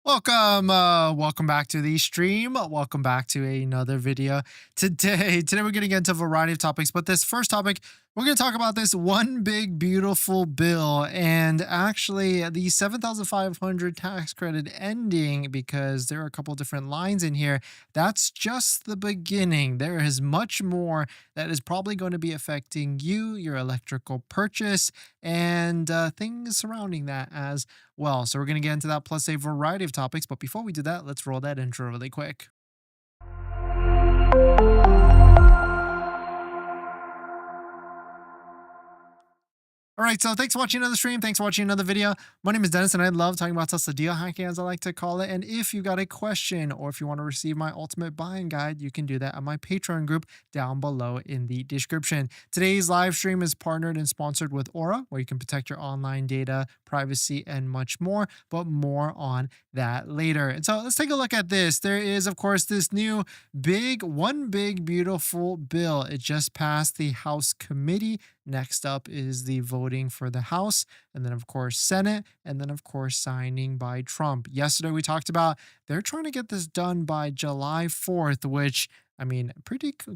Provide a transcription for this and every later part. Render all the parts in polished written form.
Welcome back to the stream. Welcome back to another video. Today we're gonna get into a variety of topics, but this first topic, we're gonna talk about this one big beautiful bill, and actually the 7,500 tax credit ending because there are a couple different lines in here. That's just the beginning. There is much more that is probably going to be affecting you, your electrical purchase, and things surrounding that as well. So we're going to get into that plus a variety of topics. But before we do that, let's roll that intro really quick. All right, so thanks for watching another stream. Thanks for watching another video. My name is Dennis, and I love talking about Tesla deal hacking, as I like to call it. And if you got a question or if you want to receive my ultimate buying guide, you can do that on my Patreon group down below in the description. Today's live stream is partnered and sponsored with Aura, where you can protect your online data, privacy, and much more, but more on that later. And so let's take a look at this. There is, of course, this new one big, beautiful bill. It just passed the House committee. Next up is the voting for the House, and then, of course, Senate, and then, of course, signing by Trump. Yesterday, we talked about they're trying to get this done by July 4th, which I mean,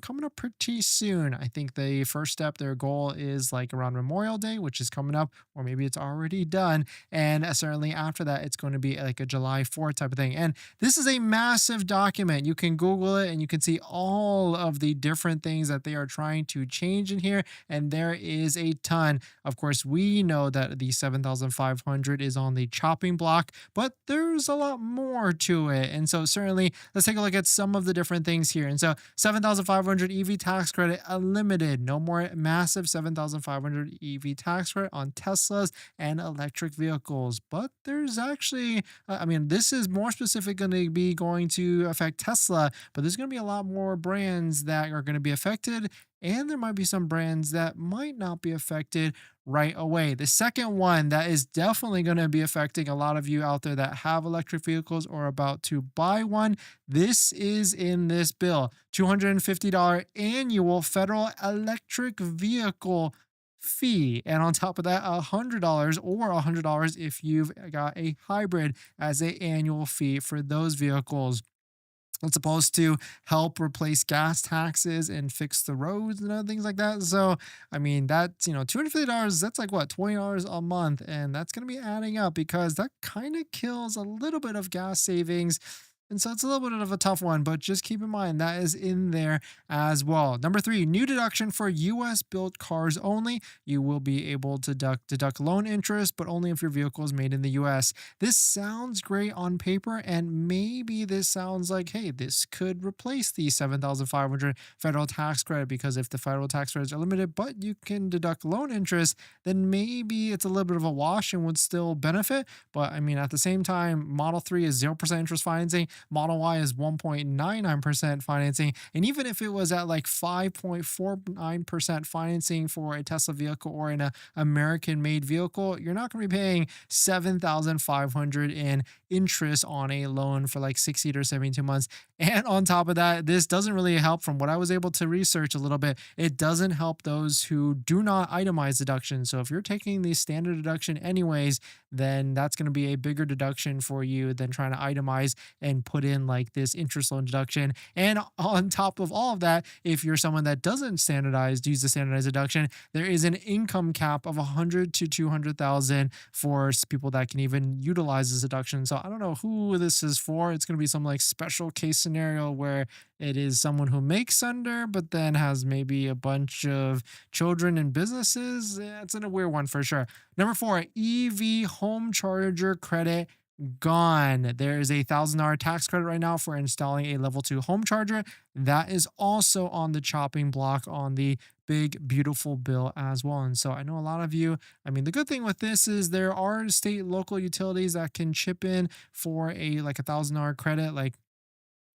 coming up pretty soon. I think the first step, their goal is like around Memorial Day, which is coming up, or maybe it's already done. And certainly after that, it's going to be like a July 4th type of thing. And this is a massive document. You can Google it and you can see all of the different things that they are trying to change in here. And there is a ton. Of course, we know that the 7,500 is on the chopping block, but there's a lot more to it. And so certainly let's take a look at some of the different things here. And so 7,500 EV tax credit unlimited. No more massive 7,500 EV tax credit on Teslas and electric vehicles. But there's actually, this is more specific going to be going to affect Tesla, but there's going to be a lot more brands that are going to be affected. And there might be some brands that might not be affected right away. The second one that is definitely going to be affecting a lot of you out there that have electric vehicles or about to buy one. This is in this bill, $250 annual federal electric vehicle fee. And on top of that, $100 or $100 if you've got a hybrid as a annual fee for those vehicles. It's supposed to help replace gas taxes and fix the roads and other things like that. So, that's, $250, that's like what, $20 a month. And that's going to be adding up because that kind of kills a little bit of gas savings. And so it's a little bit of a tough one, but just keep in mind that is in there as well. Number 3, new deduction for US built cars only. You will be able to deduct loan interest, but only if your vehicle is made in the US. This sounds great on paper, and maybe this sounds like, hey, this could replace the 7,500 federal tax credit, because if the federal tax credits are limited, but you can deduct loan interest, then maybe it's a little bit of a wash and would still benefit. But at the same time, Model 3 is 0% interest financing. Model Y is 1.99% financing. And even if it was at like 5.49% financing for a Tesla vehicle or an American made vehicle, you're not going to be paying 7,500 in interest on a loan for like 60 to 72 months. And on top of that, this doesn't really help. From what I was able to research a little bit, it doesn't help those who do not itemize deduction. So if you're taking the standard deduction anyways, then that's going to be a bigger deduction for you than trying to itemize and put in like this interest loan deduction. And on top of all of that, if you're someone that doesn't use the standardized deduction, there is an income cap of 100 to 200,000 for people that can even utilize this deduction. So I don't know who this is for. It's going to be some like special case scenario where it is someone who makes under, but then has maybe a bunch of children and businesses. It's in a weird one for sure. Number 4, EV home charger credit gone. There is a $1,000 tax credit right now for installing a level 2 home charger. That is also on the chopping block on the big, beautiful bill as well. And so I know a lot of you, the good thing with this is there are state local utilities that can chip in for a $1,000 credit. Like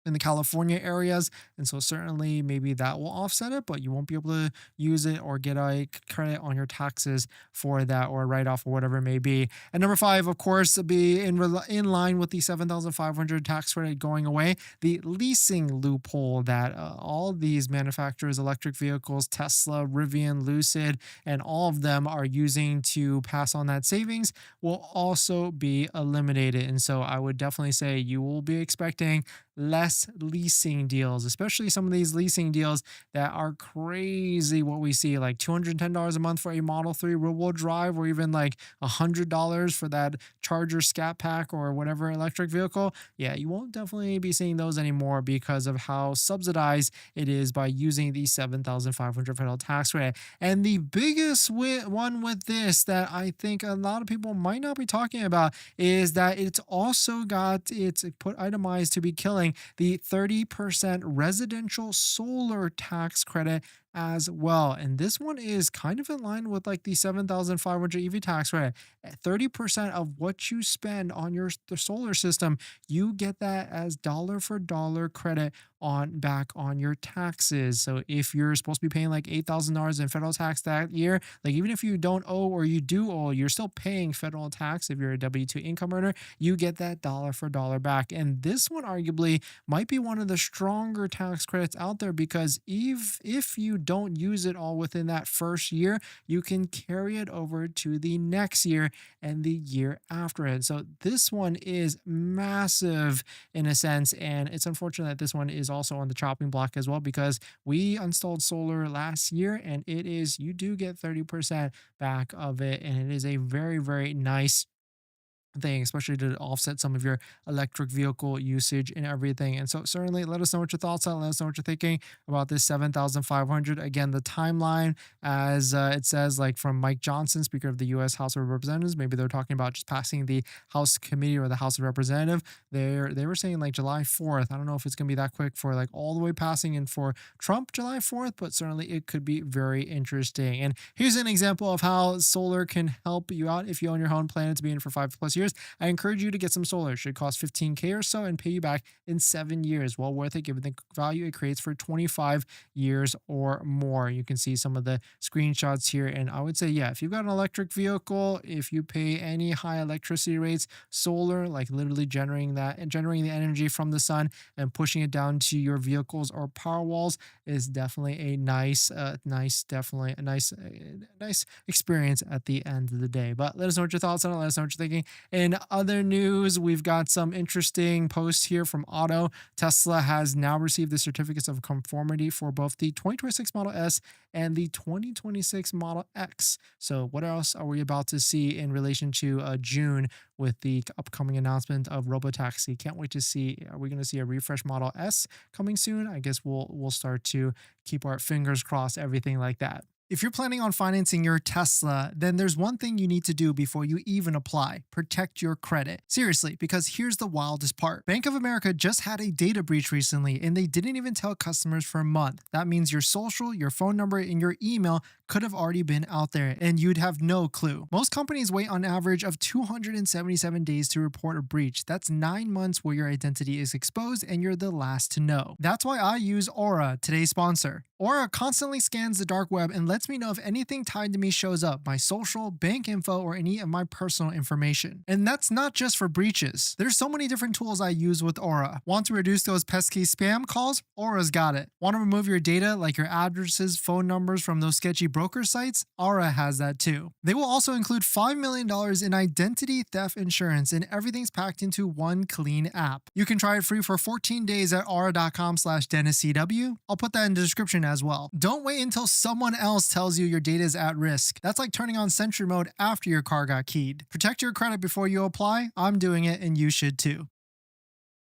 in the California areas. And so certainly maybe that will offset it, but you won't be able to use it or get a credit on your taxes for that, or a write off, or whatever it may be. And number five, of course, be in line with the 7,500 tax credit going away, the leasing loophole that all these manufacturers, electric vehicles, Tesla, Rivian, Lucid, and all of them are using to pass on that savings will also be eliminated. And so I would definitely say you will be expecting less leasing deals, especially some of these leasing deals that are crazy. What we see, like $210 a month for a Model 3 rear-wheel drive, or even like $100 for that Charger Scat Pack or whatever electric vehicle. Yeah, you won't definitely be seeing those anymore because of how subsidized it is by using the 7,500 federal tax credit. And the biggest one with this that I think a lot of people might not be talking about is that it's also got, it's put itemized to be killing the 30% residential solar tax credit as well. And this one is kind of in line with like the 7,500 EV tax credit. At 30% of what you spend on the solar system, you get that as dollar for dollar credit on back on your taxes. So if you're supposed to be paying like $8,000 in federal tax that year, like even if you don't owe or you do owe, you're still paying federal tax. If you're a W-2 income earner, you get that dollar for dollar back. And this one arguably might be one of the stronger tax credits out there, because if you don't use it all within that first year, you can carry it over to the next year and the year after it. So this one is massive in a sense, and it's unfortunate that this one is also on the chopping block as well, because we installed solar last year, and it is, you do get 30% back of it, and it is a very, very nice thing, especially to offset some of your electric vehicle usage and everything. And so certainly let us know what your thoughts are. Let us know what you're thinking about this 7,500. Again, the timeline, as it says, like from Mike Johnson, Speaker of the U.S. House of Representatives, maybe they're talking about just passing the House Committee or the House of Representative. They were saying like July 4th. I don't know if it's going to be that quick for like all the way passing and for Trump July 4th, but certainly it could be very interesting. And here's an example of how solar can help you out if you own your home, planning to be in for 5+ years. I encourage you to get some solar. It should cost $15K or so and pay you back in 7 years. Well worth it given the value it creates for 25 years or more. You can see some of the screenshots here. And I would say, yeah, if you've got an electric vehicle, if you pay any high electricity rates, solar, like literally generating the energy from the sun and pushing it down to your vehicles or power walls, is definitely a nice experience at the end of the day. But let us know what your thoughts on it. Let us know what you're thinking. In other news, we've got some interesting posts here from Auto. Tesla has now received the certificates of conformity for both the 2026 Model S and the 2026 Model X. So what else are we about to see in relation to June with the upcoming announcement of Robotaxi? Can't wait to see. Are we going to see a refresh Model S coming soon? I guess we'll start to keep our fingers crossed, everything like that. If you're planning on financing your Tesla, then there's one thing you need to do before you even apply: protect your credit. Seriously, because here's the wildest part. Bank of America just had a data breach recently, and they didn't even tell customers for a month. That means your social, your phone number, and your email could have already been out there, and you'd have no clue. Most companies wait on average of 277 days to report a breach. That's 9 months where your identity is exposed and you're the last to know. That's why I use Aura, today's sponsor. Aura constantly scans the dark web and lets me know if anything tied to me shows up: my social, bank info, or any of my personal information. And that's not just for breaches. There's so many different tools I use with Aura. Want to reduce those pesky spam calls? Aura's got it. Want to remove your data, like your addresses, phone numbers, from those sketchy broker sites? Aura has that too. They will also include $5 million in identity theft insurance, and everything's packed into one clean app. You can try it free for 14 days at aura.com/DennisCW. I'll put that in the description as well. Don't wait until someone else tells you your data is at risk. That's like turning on Sentry mode after your car got keyed. Protect your credit before you apply. I'm doing it, and you should too.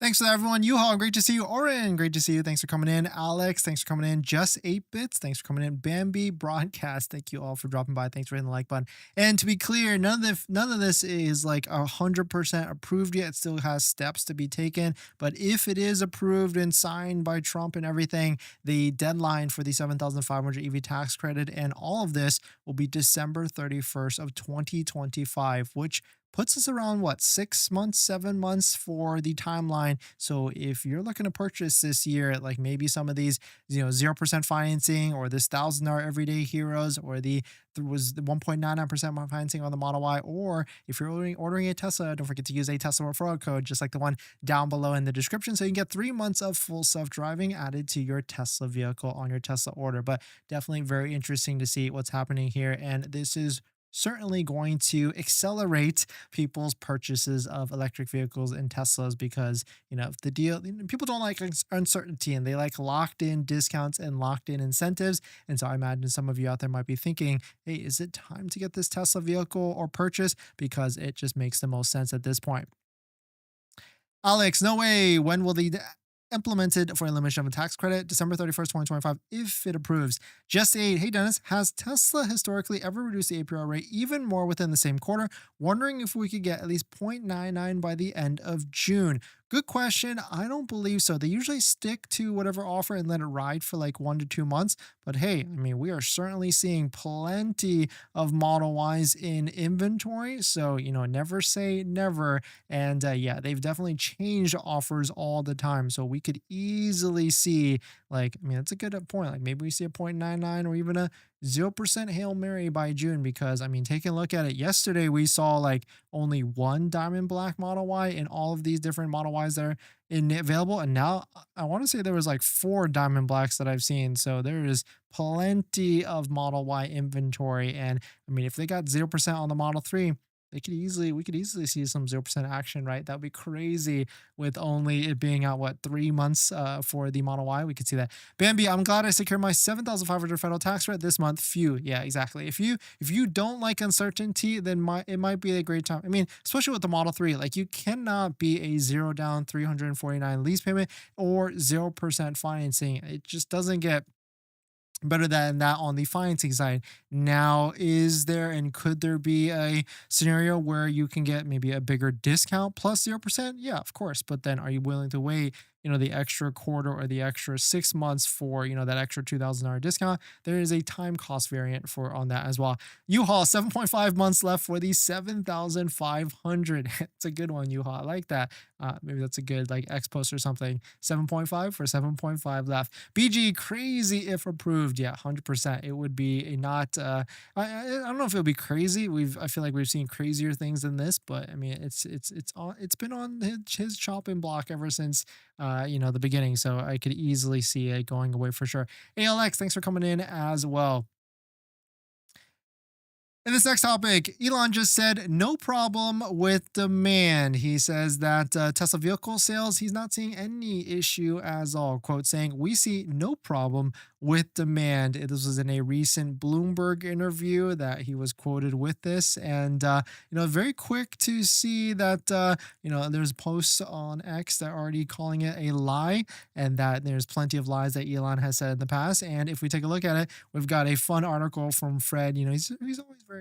Thanks for that, everyone. Yuhao, great to see you. Oren, great to see you. Thanks for coming in. Alex, thanks for coming in. Just 8 bits, thanks for coming in. Bambi Broadcast, thank you all for dropping by. Thanks for hitting the like button. And to be clear, none of this is like 100% approved yet. It still has steps to be taken. But if it is approved and signed by Trump and everything, the deadline for the 7,500 EV tax credit and all of this will be December 31st of 2025, which puts us around what, 6 months, 7 months for the timeline. So if you're looking to purchase this year, like maybe some of these, 0% financing, or this $1,000 everyday heroes, or there was the 1.99% financing on the Model Y, or if you're ordering a Tesla, don't forget to use a Tesla referral code, just like the one down below in the description, so you can get 3 months of full self-driving added to your Tesla vehicle on your Tesla order. But definitely very interesting to see what's happening here, and this is certainly going to accelerate people's purchases of electric vehicles and Teslas, because if the deal, people don't like uncertainty, and they like locked in discounts and locked in incentives. And so I imagine some of you out there might be thinking, hey, is it time to get this Tesla vehicle or purchase, because it just makes the most sense at this point. Alex, no way. When will the implemented for elimination of a tax credit? December 31st, 2025, if it approves. Just eight. Hey, Dennis, has Tesla historically ever reduced the APR rate even more within the same quarter? Wondering if we could get at least 0.99 by the end of June. Good question. I don't believe so. They usually stick to whatever offer and let it ride for like 1 to 2 months. But hey, I mean, we are certainly seeing plenty of Model Ys in inventory. So, never say never. And yeah, they've definitely changed offers all the time. So we could easily see, like, I mean, that's a good point. Like maybe we see a 0.99 or even a 0% Hail Mary by June, because I mean, taking a look at it, yesterday we saw like only one Diamond Black Model Y in all of these different Model Ys that are available. And now I want to say there was like 4 Diamond Blacks that I've seen. So there is plenty of Model Y inventory. And I mean, if they got 0% on the Model 3, we could easily see some 0% action, right? That would be crazy, with only it being out, what, 3 months for the Model Y. We could see that. Bambi, I'm glad I secured my 7,500 federal tax credit this month. Phew. Yeah, exactly. If you don't like uncertainty, then it might be a great time. I mean, especially with the Model 3, like you cannot be a zero down 349 lease payment or 0% financing. It just doesn't get better than that on the financing side. Now, is there and could there be a scenario where you can get maybe a bigger discount plus 0%? Yeah, of course. But then are you willing to wait, the extra quarter or the extra 6 months for, that extra $2,000 discount? There is a time cost variant for on that as well. U-Haul, 7.5 months left for the 7,500. It's a good one, U-Haul. I like that. Maybe that's a good like X post or something. 7.5 for 7.5 left. BG, crazy if approved. Yeah, 100%. It would be a not. I don't know if it'll be crazy. I feel like we've seen crazier things than this, but I mean, it's been on his chopping block ever since the beginning. So I could easily see it going away for sure. ALX, thanks for coming in as well. In this next topic, Elon just said no problem with demand. He says that Tesla vehicle sales, he's not seeing any issue as all. Quote saying, we see no problem with demand. This was in a recent Bloomberg interview that he was quoted with this. And, very quick to see that, there's posts on X that are already calling it a lie, and that there's plenty of lies that Elon has said in the past. And if we take a look at it, we've got a fun article from Fred. He's always very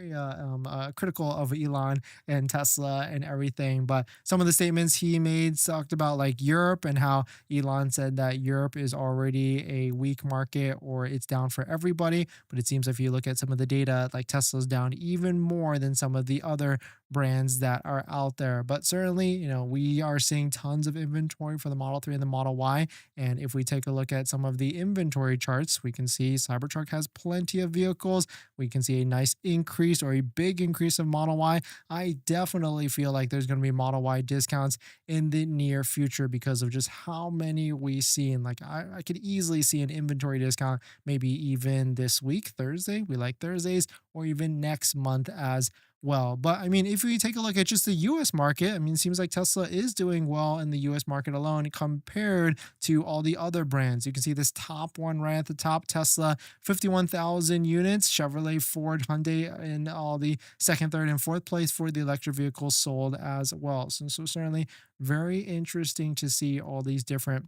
critical of Elon and Tesla and everything. But some of the statements he made talked about like Europe, and how Elon said that Europe is already a weak market, or it's down for everybody. But it seems if you look at some of the data, like Tesla's down even more than some of the other brands that are out there. But certainly, we are seeing tons of inventory for the Model 3 and the Model Y. And if we take a look at some of the inventory charts, we can see Cybertruck has plenty of vehicles. We can see a nice increase, or a big increase of Model Y. I definitely feel like there's going to be Model Y discounts in the near future because of just how many we see. And like, I could easily see an inventory discount, maybe even this week, Thursday. We like Thursdays, or even next month as well. But I mean, if we take a look at just the US market, I mean, it seems like Tesla is doing well in the US market alone compared to all the other brands. You can see this top one right at the top, Tesla, 51,000 units, Chevrolet, Ford, Hyundai in all the second, third, and fourth place for the electric vehicles sold as well. So certainly very interesting to see all these different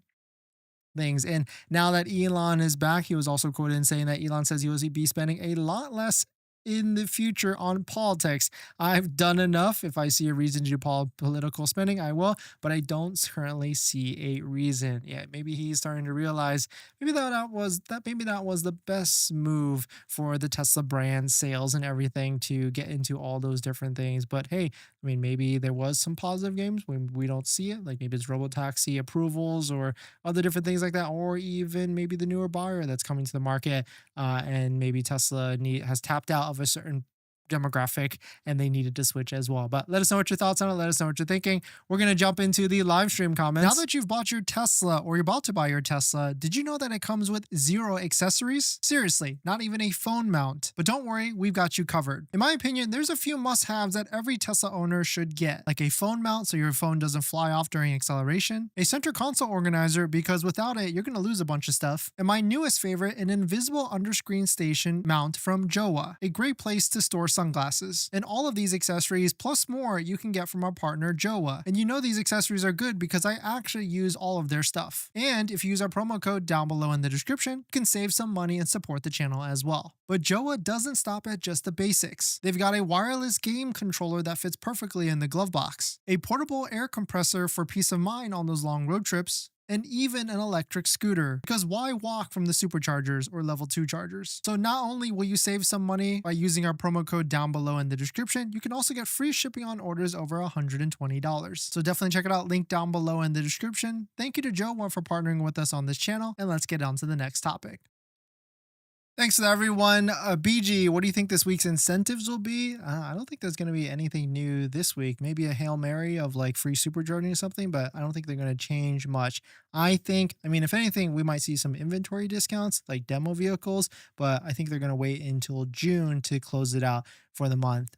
things. And now that Elon is back, he was also quoted in saying that Elon says he will be spending a lot less in the future on politics. I've done enough. If I see a reason to do political spending, I will, but I don't currently see a reason. Yeah, maybe he's starting to realize maybe that was the best move for the Tesla brand sales and everything to get into all those different things. But hey, I mean, maybe there was some positive games when we don't see it, like maybe it's robotaxi approvals or other different things like that, or even maybe the newer buyer that's coming to the market, and maybe Tesla has tapped out of a certain demographic and they needed to switch as well. But let us know what your thoughts on it. Let us know what you're thinking. We're going to jump into the live stream comments. Now that you've bought your Tesla or you're about to buy your Tesla, did you know that it comes with 0 accessories? Seriously, not even a phone mount. But don't worry, we've got you covered. In my opinion, there's a few must-haves that every Tesla owner should get, like a phone mount so your phone doesn't fly off during acceleration, a center console organizer because without it, you're going to lose a bunch of stuff, and my newest favorite, an invisible underscreen station mount from Jowa, a great place to store sunglasses. And all of these accessories plus more you can get from our partner Jowa. And you know these accessories are good because I actually use all of their stuff. And if you use our promo code down below in the description, you can save some money and support the channel as well. But Jowa doesn't stop at just the basics. They've got a wireless game controller that fits perfectly in the glove box, a portable air compressor for peace of mind on those long road trips, and even an electric scooter, because why walk from the superchargers or level 2 chargers? So not only will you save some money by using our promo code down below in the description, you can also get free shipping on orders over $120. So definitely check it out, link down below in the description. Thank you to Jowa for partnering with us on this channel, and let's get on to the next topic. Thanks to everyone. BG, what do you think this week's incentives will be? I don't think there's going to be anything new this week. Maybe a Hail Mary of like free supercharging or something, but I don't think they're going to change much. I mean, if anything, we might see some inventory discounts like demo vehicles, but I think they're going to wait until June to close it out for the month.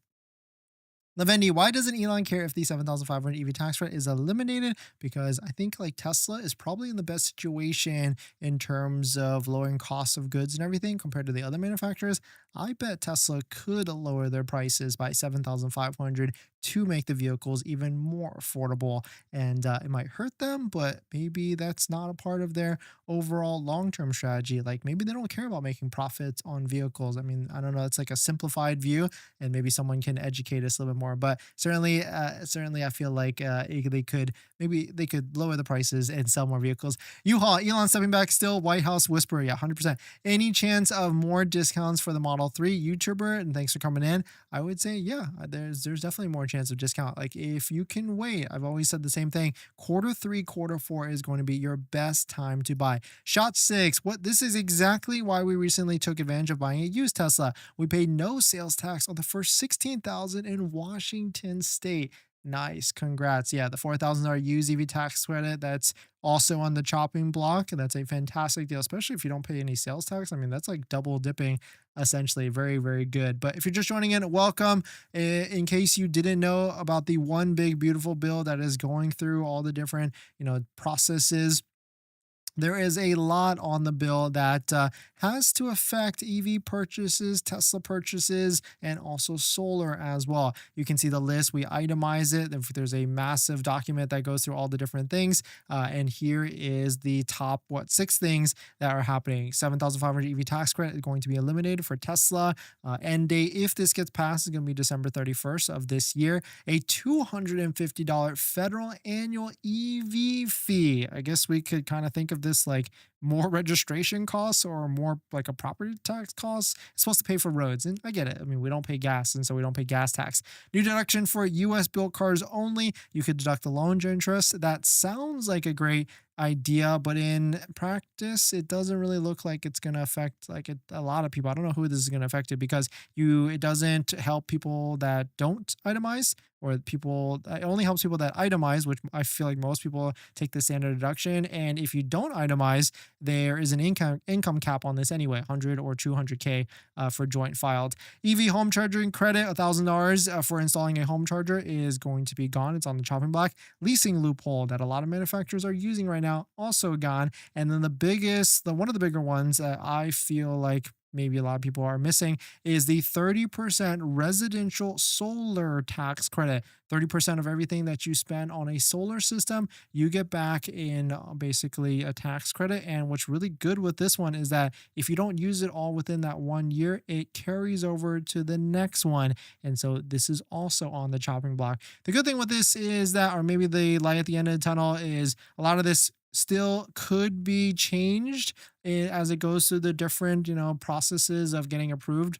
Lavendi, why doesn't Elon care if the 7,500 EV tax credit is eliminated? Because I think like Tesla is probably in the best situation in terms of lowering costs of goods and everything compared to the other manufacturers. I bet Tesla could lower their prices by 7,500 to make the vehicles even more affordable. And it might hurt them, but maybe that's not a part of their overall long-term strategy. Like maybe they don't care about making profits on vehicles. I mean, I don't know. It's like a simplified view, and maybe someone can educate us a little bit more. But certainly, I feel like they could lower the prices and sell more vehicles. U-Haul, Elon stepping back still. White House whisperer, yeah, 100%. Any chance of more discounts for the Model 3? YouTuber, and thanks for coming in. I would say, yeah, there's definitely more chance of discount. Like if you can wait, I've always said the same thing. Q3, Q4 is going to be your best time to buy. Shot 6. This is exactly why we recently took advantage of buying a used Tesla. We paid no sales tax on the first 16,000 in Washington State. Nice. Congrats. Yeah, the $4,000 used EV tax credit that's also on the chopping block. That's a fantastic deal, especially if you don't pay any sales tax. I mean, that's like double dipping essentially. Very, very good. But if you're just joining in, welcome. In case you didn't know about the one big beautiful bill that is going through all the different, processes, there is a lot on the bill that has to affect EV purchases, Tesla purchases, and also solar as well. You can see the list. We itemize it. There's a massive document that goes through all the different things. And here is the top, 6 things that are happening. 7,500 EV tax credit is going to be eliminated for Tesla. End date, if this gets passed, is going to be December 31st of this year. A $250 federal annual EV fee. I guess we could kind of think of this like more registration costs or more like a property tax costs. It's supposed to pay for roads, and I get it. I mean, we don't pay gas, and so we don't pay gas tax. New deduction for US built cars only. You could deduct the loan interest. That sounds like a great idea, but in practice it doesn't really look like it's going to affect a lot of people. I don't know who this is going to affect it, because it doesn't help people that don't itemize, or it only helps people that itemize, which I feel like most people take the standard deduction. And if you don't itemize, there is an income cap on this anyway, 100 or 200K for joint filed. EV home charging credit, $1,000 for installing a home charger is going to be gone. It's on the chopping block. Leasing loophole that a lot of manufacturers are using right now, also gone. And then one of the bigger ones that I feel like maybe a lot of people are missing is the 30% residential solar tax credit. 30% of everything that you spend on a solar system, you get back in basically a tax credit. And what's really good with this one is that if you don't use it all within that 1 year, it carries over to the next one. And so this is also on the chopping block. The good thing with this is that, or maybe the light at the end of the tunnel, is a lot of this still could be changed as it goes through the different, processes of getting approved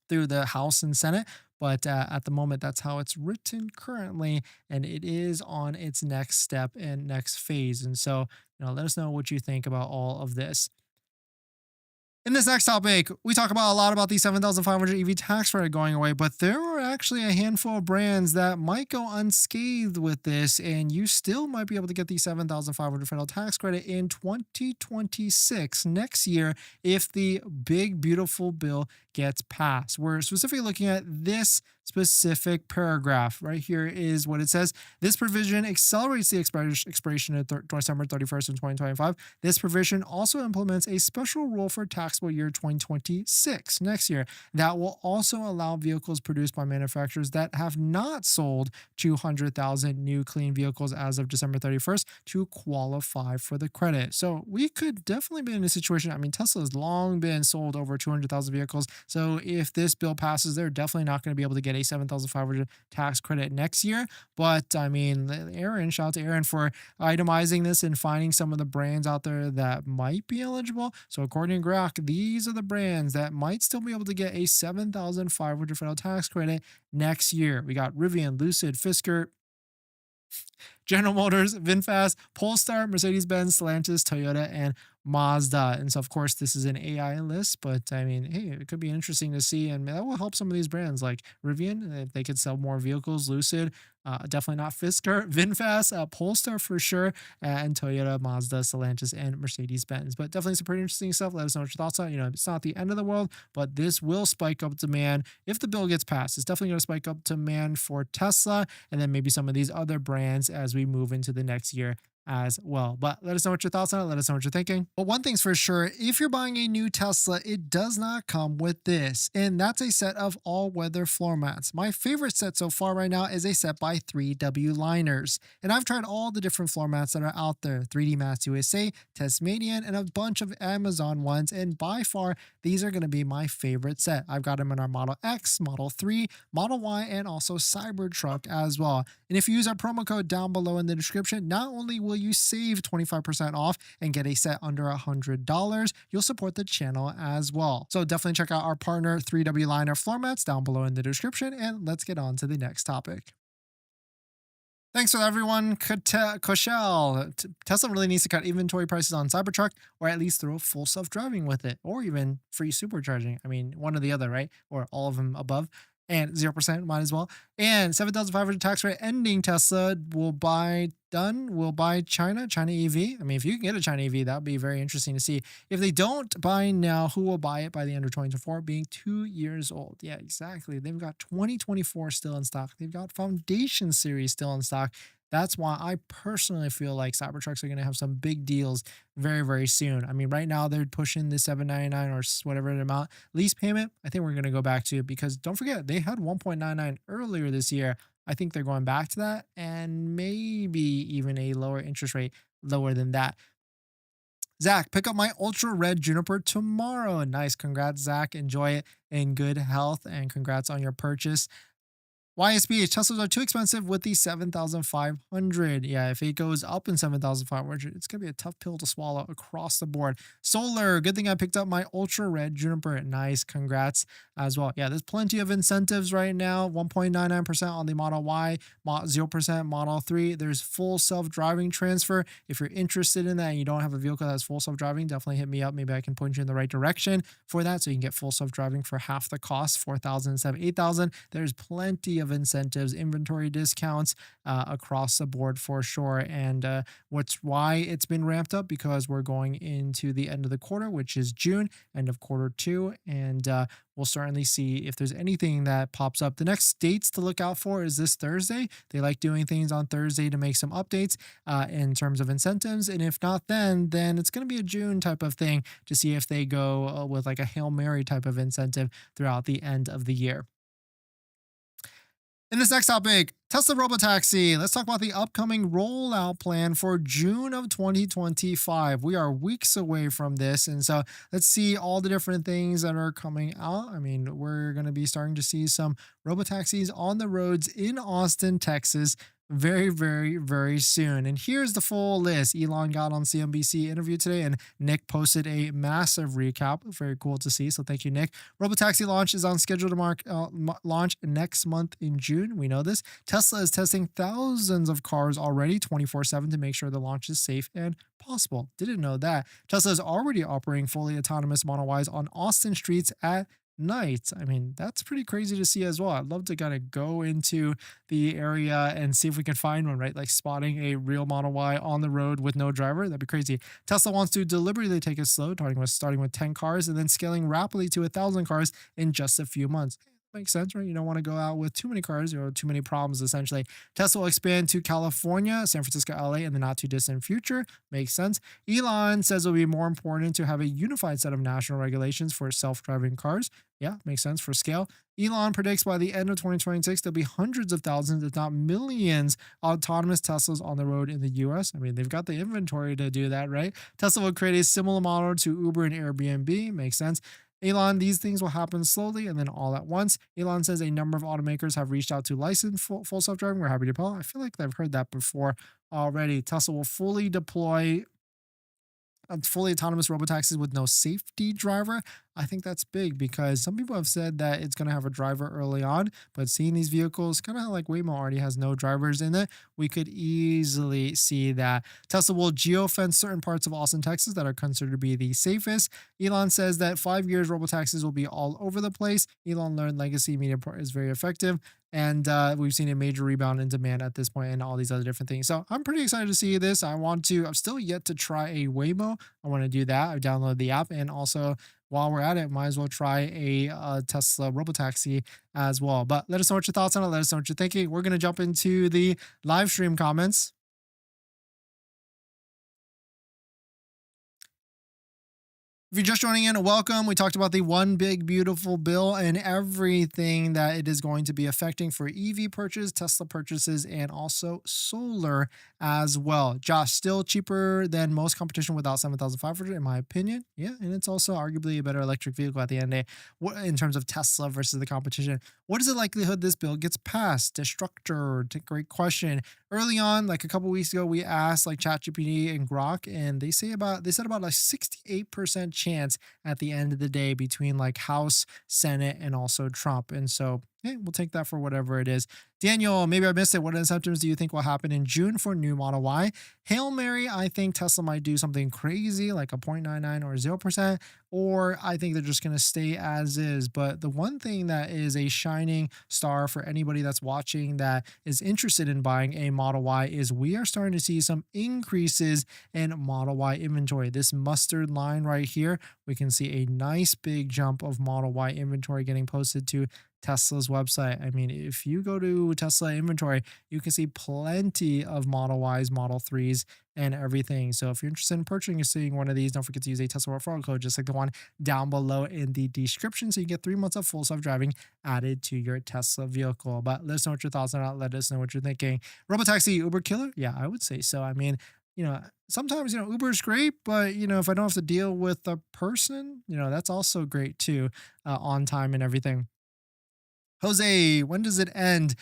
through the House and Senate. But at the moment, that's how it's written currently, and it is on its next step and next phase. And so, let us know what you think about all of this. In this next topic, we talk about a lot about the 7,500 EV tax credit going away, but there are actually a handful of brands that might go unscathed with this, and you still might be able to get the 7,500 federal tax credit in 2026, next year, if the big, beautiful bill gets passed. We're specifically looking at this specific paragraph. Right here is what it says. This provision accelerates the expiration of December 31st of 2025. This provision also implements a special rule for taxable year 2026, next year, that will also allow vehicles produced by manufacturers that have not sold 200,000 new clean vehicles as of December 31st to qualify for the credit. So we could definitely be in a situation. I mean, Tesla has long been sold over 200,000 vehicles. So if this bill passes, they're definitely not going to be able to get a 7,500 tax credit next year. But I mean, Aaron, shout out to Aaron for itemizing this and finding some of the brands out there that might be eligible. So according to Grok, these are the brands that might still be able to get a 7,500 federal tax credit next year. We got Rivian, Lucid, Fisker, General Motors, VinFast, Polestar, Mercedes-Benz, Stellantis, Toyota, and Mazda. And so, of course, this is an AI list, but I mean, hey, it could be interesting to see, and that will help some of these brands like Rivian if they could sell more vehicles. Lucid, definitely not Fisker, VinFast, Polestar for sure, and Toyota, Mazda, Stellantis, and Mercedes-Benz. But definitely some pretty interesting stuff. Let us know what your thoughts are. It's not the end of the world, but this will spike up demand if the bill gets passed. It's definitely going to spike up demand for Tesla, and then maybe some of these other brands as we move into the next year as well. But let us know what your thoughts are. Let us know what you're thinking. But one thing's for sure, if you're buying a new Tesla, it does not come with this. And that's a set of all-weather floor mats. My favorite set so far right now is a set by 3W Liners. And I've tried all the different floor mats that are out there. 3D Mats USA, Tasmanian, and a bunch of Amazon ones. And by far, these are going to be my favorite set. I've got them in our Model X, Model 3, Model Y, and also Cybertruck as well. And if you use our promo code down below in the description, not only will you save 25% off and get a set under $100, you'll support the channel as well. So definitely check out our partner 3W Liner floor mats down below in the description, and let's get on to the next topic. Thanks for everyone. Koshel. Tesla really needs to cut inventory prices on Cybertruck, or at least throw full self-driving with it, or even free supercharging. I mean, one or the other, right? Or all of them above. And 0% might as well. And 7,500 tax rate ending. Tesla will buy China EV. I mean, if you can get a China EV, that would be very interesting to see. If they don't buy now, who will buy it by the end of 2024, being 2 years old? Yeah, exactly. They've got 2024 still in stock. They've got Foundation Series still in stock. That's why I personally feel like Cybertrucks are going to have some big deals very, very soon. I mean, right now they're pushing the $799 or whatever the amount lease payment. I think we're going to go back to it because don't forget, they had 1.99 earlier this year. I think they're going back to that, and maybe even a lower interest rate, lower than that. Zach, pick up my Ultra Red Juniper tomorrow. Nice. Congrats, Zach. Enjoy it in good health, and congrats on your purchase. YSBH, Teslas are too expensive with the 7,500. Yeah, if it goes up in 7,500, it's going to be a tough pill to swallow across the board. Solar, good thing I picked up my Ultra Red Juniper. Nice, congrats as well. Yeah, there's plenty of incentives right now. 1.99% on the Model Y, 0% Model 3. There's full self-driving transfer. If you're interested in that and you don't have a vehicle that has full self-driving, definitely hit me up. Maybe I can point you in the right direction for that so you can get full self-driving for half the cost, $4,000 instead of $8,000. There's plenty of incentives, inventory discounts across the board for sure. And why it's been ramped up, because we're going into the end of the quarter, which is June, end of quarter two. And we'll certainly see if there's anything that pops up. The next dates to look out for is this Thursday. They like doing things on Thursday to make some updates in terms of incentives. And if not, then it's going to be a June type of thing to see if they go with like a Hail Mary type of incentive throughout the end of the year. In this next topic, Tesla Robotaxi. Let's talk about the upcoming rollout plan for June of 2025. We are weeks away from this. And so let's see all the different things that are coming out. I mean, we're going to be starting to see some Robotaxis on the roads in Austin, Texas, very, very, very soon. And here's the full list. Elon got on CNBC interview today, and Nick posted a massive recap. Very cool to see. So thank you, Nick. Robotaxi launch is on schedule to launch next month in June. We know this. Tesla is testing thousands of cars already 24/7 to make sure the launch is safe and possible. Didn't know that. Tesla is already operating fully autonomous Model Ys on Austin streets at night. I mean, that's pretty crazy to see as well. I'd love to kind of go into the area and see if we can find one, right? Like spotting a real Model Y on the road with no driver. That'd be crazy. Tesla wants to deliberately take it slow, starting with 10 cars and then scaling rapidly to 1,000 cars in just a few months. Makes sense, right? You don't want to go out with too many cars or too many problems, essentially. Tesla will expand to California, San Francisco, LA in the not too distant future. Makes sense. Elon says it'll be more important to have a unified set of national regulations for self-driving cars. Yeah, makes sense for scale. Elon predicts by the end of 2026, there'll be hundreds of thousands, if not millions, of autonomous Teslas on the road in the US. I mean, they've got the inventory to do that, right? Tesla will create a similar model to Uber and Airbnb. Makes sense. Elon, these things will happen slowly and then all at once. Elon says a number of automakers have reached out to license full self-driving. We're happy to tell. I feel like I've heard that before already. Tesla will fully deploy fully autonomous robotaxis with no safety driver. I think that's big because some people have said that it's going to have a driver early on, but seeing these vehicles, kind of like Waymo already has no drivers in it, we could easily see that. Tesla will geofence certain parts of Austin, Texas that are considered to be the safest. Elon says that 5 years robotaxis will be all over the place. Elon learned legacy media is very effective. And we've seen a major rebound in demand at this point and all these other different things. So I'm pretty excited to see this. I've still yet to try a Waymo. I want to do that. I downloaded the app, and also while we're at it, might as well try a Tesla Robotaxi as well. But let us know what your thoughts on it. Let us know what you're thinking. We're going to jump into the live stream comments. If you're just joining in, welcome. We talked about the one big beautiful bill and everything that it is going to be affecting for EV purchase, Tesla purchases, and also solar as well. Josh, still cheaper than most competition without 7,500 in my opinion. Yeah, and it's also arguably a better electric vehicle at the end of the day in terms of Tesla versus the competition. What is the likelihood this bill gets passed? Destructor, great question. Early on, like a couple weeks ago, we asked like ChatGPT and Grok, and they said about like 68% chance at the end of the day between like House, Senate, and also Trump. And so, hey, we'll take that for whatever it is. Daniel, maybe I missed it. What incentives do you think will happen in June for new Model Y? Hail Mary, I think Tesla might do something crazy like a 0.99 or 0%, or I think they're just going to stay as is. But the one thing that is a shining star for anybody that's watching that is interested in buying a Model Y is we are starting to see some increases in Model Y inventory. This mustard line right here, we can see a nice big jump of Model Y inventory getting posted to Tesla's website. I mean, if you go to Tesla inventory, you can see plenty of Model Ys, Model 3s, and everything. So if you're interested in purchasing one of these, don't forget to use a Tesla referral code, just like the one down below in the description. So you get 3 months of full self-driving added to your Tesla vehicle. But let us know what your thoughts are. Let us know what you're thinking. Robotaxi, Uber killer? Yeah, I would say so. I mean, sometimes, Uber is great, but, if I don't have to deal with a person, that's also great too, on time and everything. Jose, when does it end?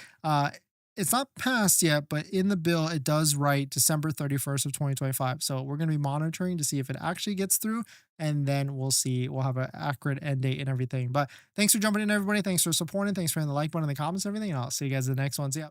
It's not passed yet, but in the bill, it does write December 31st of 2025. So we're going to be monitoring to see if it actually gets through, and then we'll see. We'll have an accurate end date and everything. But thanks for jumping in, everybody. Thanks for supporting. Thanks for hitting the like button in the comments and everything. And I'll see you guys in the next one. See ya.